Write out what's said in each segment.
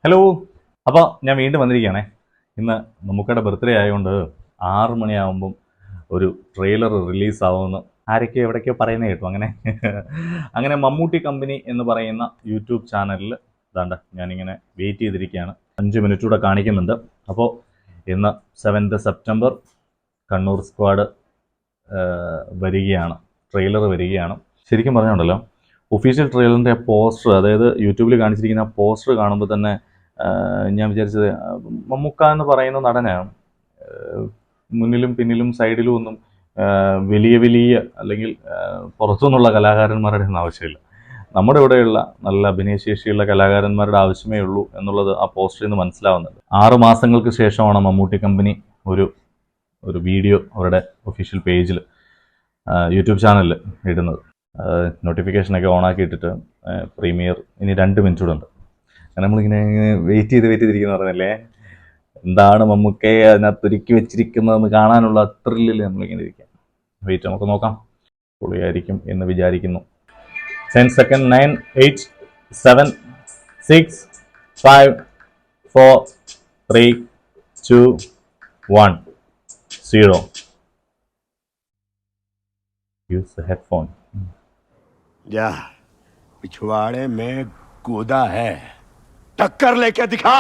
Hello. അപ്പോൾ ഞാൻ വീണ്ടും വന്നിരിക്കുകയാണേ. ഇന്ന് മമ്മൂക്കയുടെ ബർത്ത്ഡേ ആയതുകൊണ്ട് 6 മണിയാകുമ്പം ഒരു ട്രെയിലർ റിലീസാവുമെന്ന് ആരൊക്കെയോ എവിടേക്കോ പറയുന്നത് കേട്ടു. അങ്ങനെ മമ്മൂട്ടി കമ്പനി എന്ന് പറയുന്ന യൂട്യൂബ് ചാനലിൽ ഇതാണ്ട് ഞാനിങ്ങനെ വെയിറ്റ് ചെയ്തിരിക്കുകയാണ്. 5 മിനിറ്റ് കൂടെ കാണിക്കുന്നുണ്ട്. അപ്പോൾ ഇന്ന് 7th സെപ്റ്റംബർ കണ്ണൂർ സ്ക്വാഡ് വരികയാണ്, ട്രെയിലർ വരികയാണ്. ശരിക്കും പറഞ്ഞുകൊണ്ടല്ലോ, ഒഫീഷ്യൽ ട്രെയിലറിൻ്റെ പോസ്റ്റർ, അതായത് യൂട്യൂബിൽ കാണിച്ചിരിക്കുന്ന പോസ്റ്റർ കാണുമ്പോൾ തന്നെ ഞാൻ വിചാരിച്ചത് മമ്മൂക്ക എന്ന് പറയുന്ന നടനാണ്. മുന്നിലും പിന്നിലും സൈഡിലും ഒന്നും വലിയ വലിയ അല്ലെങ്കിൽ പുറത്തുനിന്നുള്ള കലാകാരന്മാരുടെ ഒന്നും ആവശ്യമില്ല. നമ്മുടെ ഇവിടെയുള്ള നല്ല അഭിനയശേഷിയുള്ള കലാകാരന്മാരുടെ ആവശ്യമേ ഉള്ളൂ എന്നുള്ളത് ആ പോസ്റ്ററിൽ നിന്ന് മനസ്സിലാവുന്നുണ്ട്. 6 മാസങ്ങൾക്ക് ശേഷമാണ് മമ്മൂട്ടി കമ്പനി ഒരു വീഡിയോ അവരുടെ ഒഫീഷ്യൽ പേജിൽ യൂട്യൂബ് ചാനലിൽ ഇടുന്നത്. നോട്ടിഫിക്കേഷനൊക്കെ ഓണാക്കി ഇട്ടിട്ട് പ്രീമിയർ ഇനി 2 മിനിറ്റ് കൂടെ ഉണ്ട്. നമ്മളിങ്ങനെ വെയിറ്റ് ചെയ്തിരിക്കുന്ന പറഞ്ഞല്ലേ, എന്താണ് മമ്മൂക്കയെ അതിനകത്ത് ഒരുക്കി വെച്ചിരിക്കുന്നതെന്ന് കാണാനുള്ള ത്രില്ലിൽ നമ്മളിങ്ങനെ ഇരിക്കാം. വെയിറ്റ് നമുക്ക് നോക്കാം. പൊളിയായിരിക്കും എന്ന് വിചാരിക്കുന്നു. 10 സെക്കൻഡ്. 9, 8, 7, 6, 5, 4, 3, 2, 1, 0. Use the headphone. जा पिछवाड़े में कूदा है, टक्कर लेके दिखा.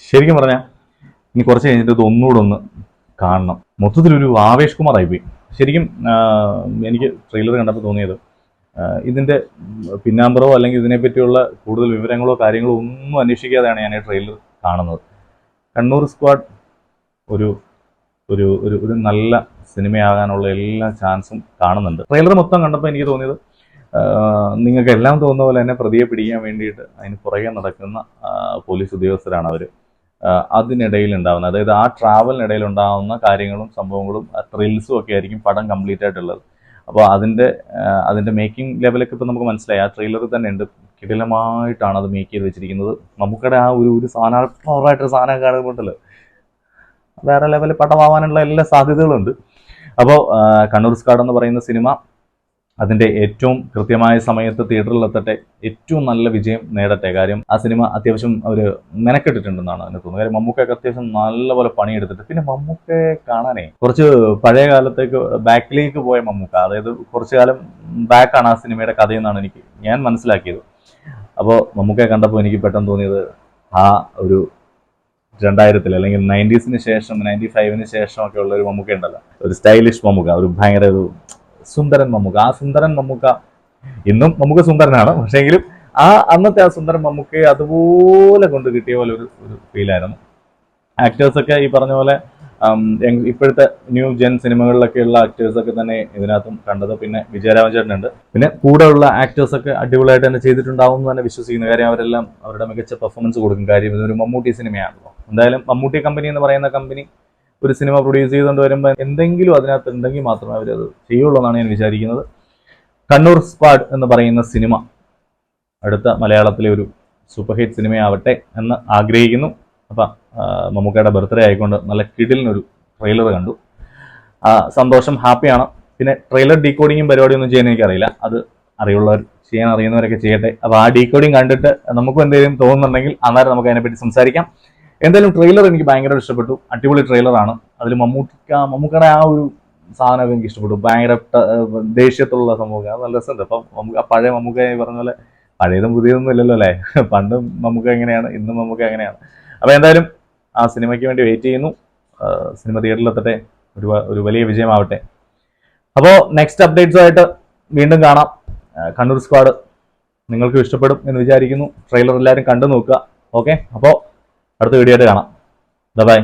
ശരിക്കും പറഞ്ഞാൽ ഇനി കുറച്ച് കഴിഞ്ഞിട്ട് ഇത് ഒന്നുകൂടെ ഒന്ന് കാണണം. മൊത്തത്തിലൊരു ആവേശ് കുമാർ ആയിപ്പോയി. ശരിക്കും എനിക്ക് ട്രെയിലർ കണ്ടപ്പോൾ തോന്നിയത്, ഇതിൻ്റെ പിന്നാമ്പറോ അല്ലെങ്കിൽ ഇതിനെപ്പറ്റിയുള്ള കൂടുതൽ വിവരങ്ങളോ കാര്യങ്ങളോ ഒന്നും അന്വേഷിക്കാതെയാണ് ഞാൻ ഈ ട്രെയിലർ കാണുന്നത്. കണ്ണൂർ സ്ക്വാഡ് ഒരു ഒരു ഒരു ഒരു നല്ല സിനിമയാകാനുള്ള എല്ലാ ചാൻസും കാണുന്നുണ്ട്. ട്രെയിലർ മൊത്തം കണ്ടപ്പോൾ എനിക്ക് തോന്നിയത്, നിങ്ങൾക്ക് എല്ലാം തോന്നുന്ന പോലെ തന്നെ പ്രതിയെ പിടിക്കാൻ വേണ്ടിയിട്ട് അതിന് പുറകെ നടക്കുന്ന പോലീസ് ഉദ്യോഗസ്ഥരാണ് അവർ. അതിനിടയിൽ ഉണ്ടാകുന്ന, അതായത് ആ ട്രാവലിനിടയിൽ ഉണ്ടാകുന്ന കാര്യങ്ങളും സംഭവങ്ങളും ത്രിൽസും ഒക്കെ ആയിരിക്കും പടം കംപ്ലീറ്റ് ആയിട്ടുള്ളത്. അപ്പോൾ അതിൻ്റെ മേക്കിംഗ് ലെവലൊക്കെ ഇപ്പോൾ നമുക്ക് മനസ്സിലായി. ആ ട്രെയിലറിൽ തന്നെ ഉണ്ട്. കിടിലമായിട്ടാണ് അത് മേക്ക് ചെയ്ത് വെച്ചിരിക്കുന്നത്. നമുക്കടെ ആ ഒരു സാധനം പവറായിട്ടൊരു സാധനം കാണുമ്പോണ്ടല്ലോ, വേറെ ലെവലിൽ പടമാവാനുള്ള എല്ലാ സാധ്യതകളുണ്ട്. അപ്പോൾ കണ്ണൂർ സ്ക്വാഡ് എന്ന് പറയുന്ന സിനിമ അതിൻ്റെ ഏറ്റവും കൃത്യമായ സമയത്ത് തിയേറ്ററിലെത്തട്ടെ, ഏറ്റവും നല്ല വിജയം നേടട്ടെ. കാര്യം ആ സിനിമ അത്യാവശ്യം അവർ മെനക്കെട്ടിട്ടുണ്ടെന്നാണ് അതിന് തോന്നുന്നത്. കാര്യം മമ്മൂക്കയൊക്കെ അത്യാവശ്യം നല്ലപോലെ പണിയെടുത്തിട്ട്, പിന്നെ മമ്മൂക്കയെ കാണാനേ കുറച്ച് പഴയ കാലത്തേക്ക് ബാക്കിലേക്ക് പോയ മമ്മൂക്ക, അതായത് കുറച്ചു കാലം ബാക്കാണ് ആ സിനിമയുടെ കഥയെന്നാണ് ഞാൻ മനസ്സിലാക്കിയത്. അപ്പോൾ മമ്മൂക്കയെ കണ്ടപ്പോൾ എനിക്ക് പെട്ടെന്ന് തോന്നിയത്, ആ ഒരു 2000 അല്ലെങ്കിൽ 90s ശേഷം 95 ശേഷമൊക്കെ ഉള്ള ഒരു മമ്മൂക്ക ഉണ്ടല്ലോ, ഒരു സ്റ്റൈലിഷ് മമ്മൂക്ക, ഒരു ഭയങ്കര ഒരു സുന്ദരൻ മമ്മൂക്ക. ആ സുന്ദരൻ മമ്മൂക്ക ഇന്നും മമ്മൂക്ക സുന്ദരനാണ്, പക്ഷേങ്കിലും ആ അന്നത്തെ ആ സുന്ദരൻ മമ്മൂക്കയെ അതുപോലെ കൊണ്ട് കിട്ടിയ പോലെ ഒരു ഫീലായിരുന്നു. ആക്ടേഴ്സൊക്കെ ഈ പറഞ്ഞ പോലെ ഇപ്പോഴത്തെ ന്യൂ ജെൻ സിനിമകളിലൊക്കെയുള്ള ആക്ടേഴ്സൊക്കെ തന്നെ ഇതിനകത്തും കണ്ടത്. പിന്നെ വിജയരാമചേട്ടനുണ്ട്. പിന്നെ കൂടെയുള്ള ആക്ടേഴ്സൊക്കെ അടിപൊളിയായിട്ട് തന്നെ ചെയ്തിട്ടുണ്ടാവും എന്ന് തന്നെ വിശ്വസിക്കുന്നു. കാര്യം അവരെല്ലാം അവരുടെ മികച്ച പെർഫോമൻസ് കൊടുക്കും. കാര്യം ഇതൊരു മമ്മൂട്ടി സിനിമയാണല്ലോ. എന്തായാലും മമ്മൂട്ടി കമ്പനി എന്ന് പറയുന്ന കമ്പനി ഒരു സിനിമ പ്രൊഡ്യൂസ് ചെയ്തുകൊണ്ട് വരുമ്പോൾ എന്തെങ്കിലും അതിനകത്ത് ഉണ്ടെങ്കിൽ മാത്രമേ അവരത് ചെയ്യുള്ളൂ എന്നാണ് ഞാൻ വിചാരിക്കുന്നത്. കണ്ണൂർ സ്ക്വാഡ് എന്ന് പറയുന്ന സിനിമ അടുത്ത മലയാളത്തിലെ ഒരു സൂപ്പർ ഹിറ്റ് സിനിമയാവട്ടെ എന്ന് ആഗ്രഹിക്കുന്നു. അപ്പം മമ്മൂക്കയുടെ ബർത്ത്ഡേ ആയിക്കൊണ്ട് നല്ല കിടിലിനൊരു ട്രെയിലർ കണ്ടു. സന്തോഷം, ഹാപ്പിയാണ്. പിന്നെ ട്രെയിലർ ഡീകോഡിങ്ങും പരിപാടിയൊന്നും ചെയ്യാൻ എനിക്കറിയില്ല. അത് അറിയുള്ളവർ, ചെയ്യാൻ അറിയുന്നവരൊക്കെ ചെയ്യട്ടെ. അപ്പോൾ ആ ഡീകോഡിങ് കണ്ടിട്ട് നമുക്കും എന്തെങ്കിലും തോന്നുന്നുണ്ടെങ്കിൽ അന്നേരം നമുക്ക് അതിനെപ്പറ്റി സംസാരിക്കാം. എന്തായാലും ട്രെയിലർ എനിക്ക് ഭയങ്കര ഇഷ്ടപ്പെട്ടു. അടിപൊളി ട്രെയിലറാണ്. അതിൽ മമ്മൂക്കയുടെ ആ ഒരു സാധനമൊക്കെ എനിക്ക് ഇഷ്ടപ്പെട്ടു. ഭയങ്കര ദേഷ്യത്തുള്ള സംഭവം, അത് നല്ല രസമുണ്ട്. അപ്പം ആ പഴയ മമ്മൂക്ക പറഞ്ഞ പോലെ പഴയതും പുതിയതൊന്നും ഇല്ലല്ലോ അല്ലേ. പണ്ടും മമ്മൂക്ക എങ്ങനെയാണ്, ഇന്നും മമ്മൂക്ക എങ്ങനെയാണ്. അപ്പോൾ എന്തായാലും ആ സിനിമയ്ക്ക് വേണ്ടി വെയിറ്റ് ചെയ്യുന്നു. സിനിമ തിയേറ്ററിലെത്തട്ടെ, ഒരു വലിയ വിജയമാവട്ടെ. അപ്പോൾ നെക്സ്റ്റ് അപ്ഡേറ്റ്സുമായിട്ട് വീണ്ടും കാണാം. കണ്ണൂർ സ്ക്വാഡ് നിങ്ങൾക്ക് ഇഷ്ടപ്പെടും എന്ന് വിചാരിക്കുന്നു. ട്രെയിലർ എല്ലാവരും കണ്ടു നോക്കുക. ഓക്കെ, അപ്പോൾ അടുത്ത വീഡിയോ ആയിട്ട് കാണാം. ബൈ.